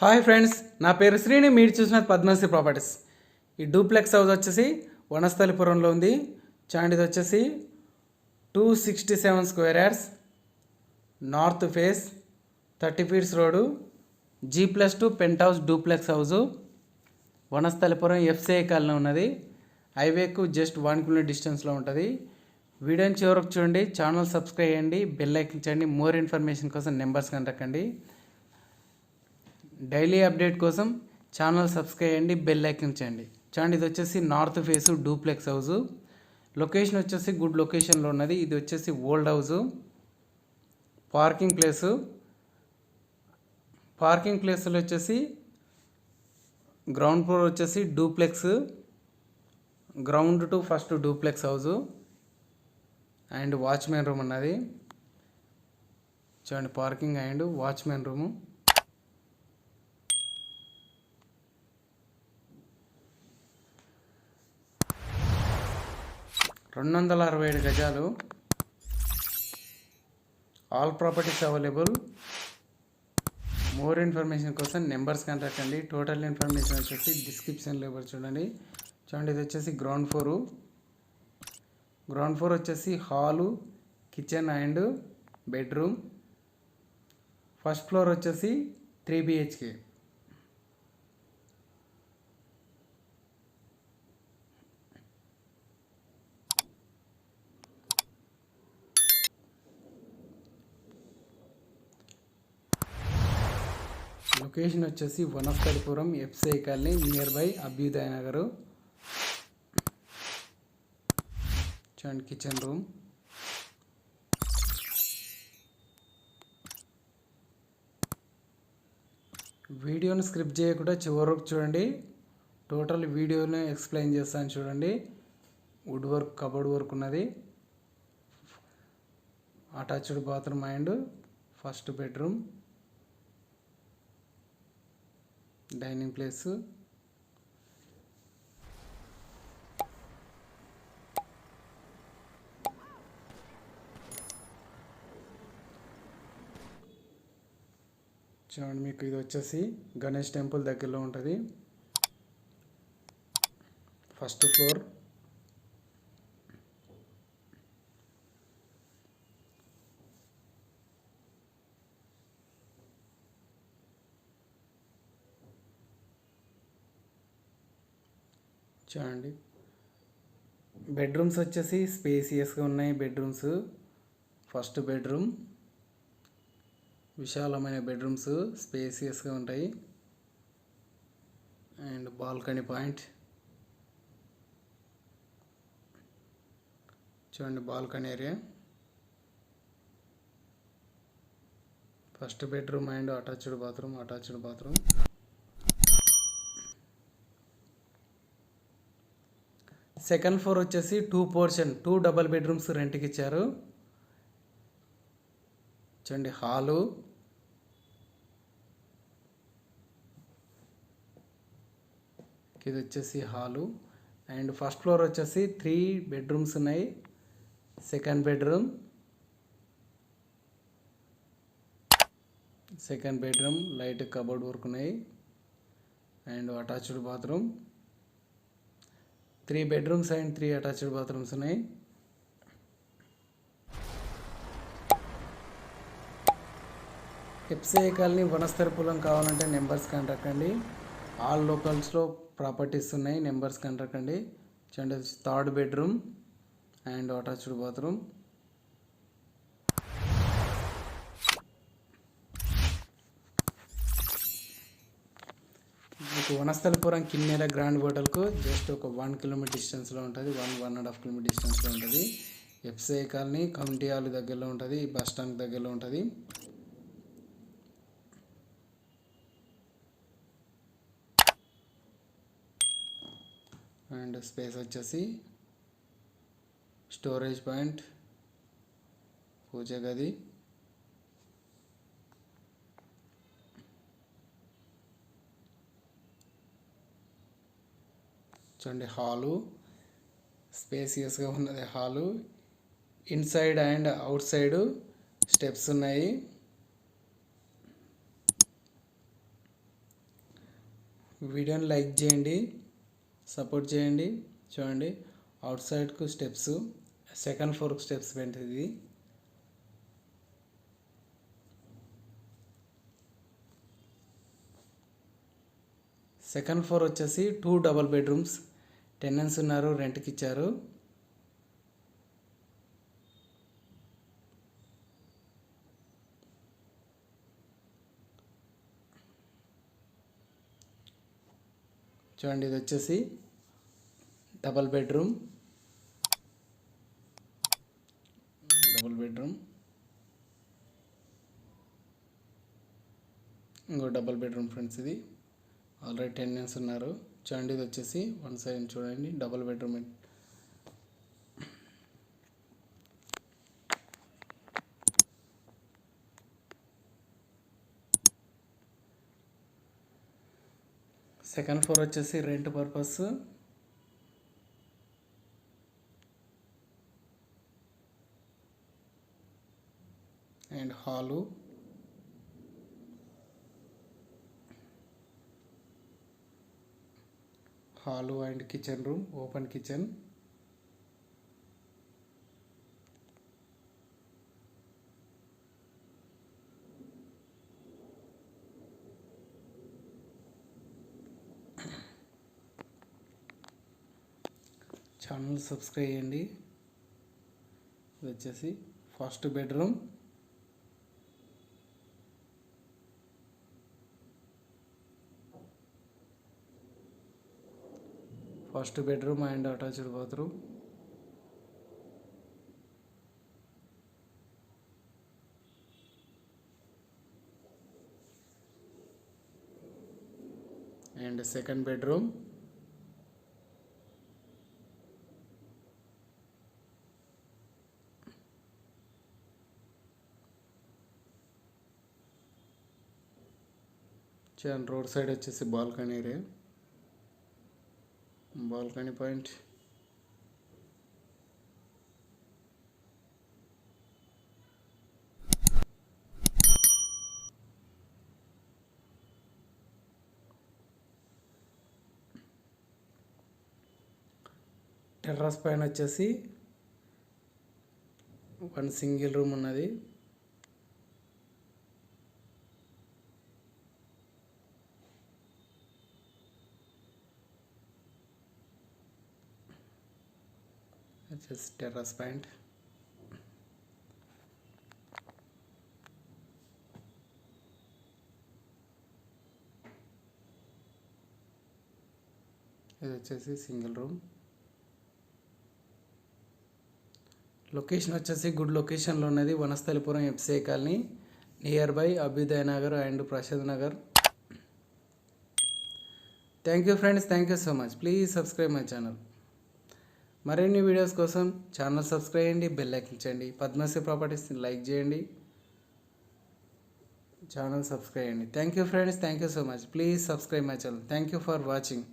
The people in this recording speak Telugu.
హాయ్ ఫ్రెండ్స్, నా పేరు శ్రీని. మీరు చూసిన పద్మశ్రీ ప్రాపర్టీస్. ఈ డూప్లెక్స్ హౌస్ వచ్చేసి వనస్థలిపురంలో ఉంది. చూడండి, ఇది వచ్చేసి 267 square yards, north face, 30 feets road, G+2 penthouse duplex house, Vanasthalipuram FCI colony ఉన్నది. హైవేకు జస్ట్ 1 కిలోమీటర్ డిస్టెన్స్లో ఉంటుంది. వీడియోని చివరకు చూడండి, ఛానల్ సబ్స్క్రైబ్ చేయండి, బెల్ ఐకాన్ చేయండి. మోర్ ఇన్ఫర్మేషన్ కోసం నెంబర్స్ కనకండి. డైలీ అప్డేట్ కోసం ఛానల్ సబ్స్క్రైబ్ చేయండి, బెల్ ఐకాన్ చేయండి. చూడండి, ఇది వచ్చేసి north face duplex house. Location వచ్చేసి గుడ్ లొకేషన్లో ఉన్నది. ఇది వచ్చేసి ఓల్డ్ హౌజు. పార్కింగ్ ప్లేస్లో వచ్చేసి గ్రౌండ్ ఫ్లోర్ వచ్చేసి duplex, ground to first duplex house and watchman room ఉన్నది. చూడండి, పార్కింగ్ అండ్ వాచ్మెన్ రూము. 267 గజాలు. All properties available. More information కోసం నెంబర్స్ కాంటాక్ట్ అండి. టోటల్ ఇన్ఫర్మేషన్ వచ్చేసి డిస్క్రిప్షన్లో ఇవ్వరు. చూడండి, ఇది వచ్చేసి గ్రౌండ్ ఫ్లోర్ వచ్చేసి hall, kitchen and bedroom. First floor వచ్చేసి 3 BHK. లొకేషన్ వచ్చేసి Vanasthalipuram FCI colony, near by Abhyudaya Nagar. చూడండి, కిచెన్ రూమ్. వీడియోని స్క్రిప్ట్ చేయకుండా చివరకు చూడండి. టోటల్ వీడియోని ఎక్స్ప్లెయిన్ చేస్తాను. చూడండి, వుడ్ వర్క్, కబోర్డ్ వర్క్ ఉన్నది. Attached bathroom and first bedroom, dining place. చూడండి, మీకు ఇది వచ్చేసి గణేష్ టెంపుల్ దగ్గరలో ఉంటుంది. First floor. చూడండి, బెడ్రూమ్స్ వచ్చేసి స్పేసియస్గా ఉన్నాయి. బెడ్రూమ్స్, ఫస్ట్ బెడ్రూమ్ విశాలమైన బెడ్రూమ్స్, స్పేసియస్గా ఉంటాయి. And balcony point. చూడండి, balcony area, first bedroom and attached bathroom. Second floor వచ్చేసి 2 డబల్ బెడ్రూమ్స్ రెంట్కి ఇచ్చారు. చూడండి, హాలు, ఇది వచ్చేసి హాలు. అండ్ ఫస్ట్ ఫ్లోర్ వచ్చేసి 3 బెడ్రూమ్స్ ఉన్నాయి. Second bedroom light cupboard work ఉన్నాయి and attached bathroom. 3 bedrooms and 3 attached bathrooms ఉన్నాయి. FCI కాలనీ, వనస్థలిపురం కావాలంటే నెంబర్స్ కాంటాక్ట్ అండి. ఆల్ లోకల్స్లో ప్రాపర్టీస్ ఉన్నాయి, నెంబర్స్ కాంటాక్ట్ అండి. చూడండి, third bedroom and attached bathroom. మీకు వనస్థలిపురం కిన్నెర గ్రాండ్ హోటల్కు జస్ట్ ఒక 1 కిలోమీటర్ డిస్టెన్స్లో ఉంటుంది. 1.5 కిలోమీటర్ డిస్టెన్స్లో ఉంటుంది. FCI కాలనీ కమ్యూనిటీ హాల్ దగ్గరలో ఉంటుంది, బస్ స్టాండ్ దగ్గరలో ఉంటుంది. అండ్ స్పేస్ వచ్చేసి స్టోరేజ్ పాయింట్, పూజ గది, చూడండి హాలు, స్పేసియస్గా ఉన్నది hall. Inside and out side steps ఉన్నాయి. వీడియోని లైక్ చేయండి, సపోర్ట్ చేయండి. చూడండి, అవుట్ సైడ్కు స్టెప్స్, సెకండ్ ఫ్లోర్కి స్టెప్స్ పెట్టింది. సెకండ్ ఫ్లోర్ వచ్చేసి 2 డబల్ బెడ్రూమ్స్, టెనెంట్స్ ఉన్నారు, రెంట్కి ఇచ్చారు. చూడండి, ఇది వచ్చేసి డబల్ బెడ్రూమ్, ఇంకో డబల్ బెడ్రూమ్ ఫ్రెండ్స్. ఇది ఆల్రెడీ టెనెంట్స్ ఉన్నారు. చూడండి, ఇది వచ్చేసి వన్ సైడ్ చూడండి డబల్ బెడ్రూమ్. సెకండ్ ఫ్లోర్ వచ్చేసి rent purpose. And hall, and kitchen room, open kitchen. Channel subscribe చేయండి. ఇది వచ్చేసి first bedroom. And attached bathroom. And second bedroom. Road side వచ్చేసి balcony area, balcony point. Terrace పైన వచ్చేసి వన్ సింగిల్ రూమ్ ఉన్నది. వచ్చేసి టెర్రస్ పాయింట్. ఇది వచ్చేసి సింగిల్ రూమ్. లొకేషన్ వచ్చేసి గుడ్ లొకేషన్లో ఉన్నది. Vanasthalipuram FCI colony, near by Abhyudaya Nagar and Prasad Nagar. Thank you friends, thank you so much. Please subscribe my channel. మరిన్ని వీడియోస్ కోసం ఛానల్ సబ్స్క్రైబ్ చేయండి, బెల్ ఐకాన్ చేయండి. పద్మశ్రీ ప్రాపర్టీస్ లైక్ చేయండి, ఛానల్ సబ్స్క్రైబ్ చేయండి. Thank you friends, thank you so much. Please subscribe my channel. Thank you for watching.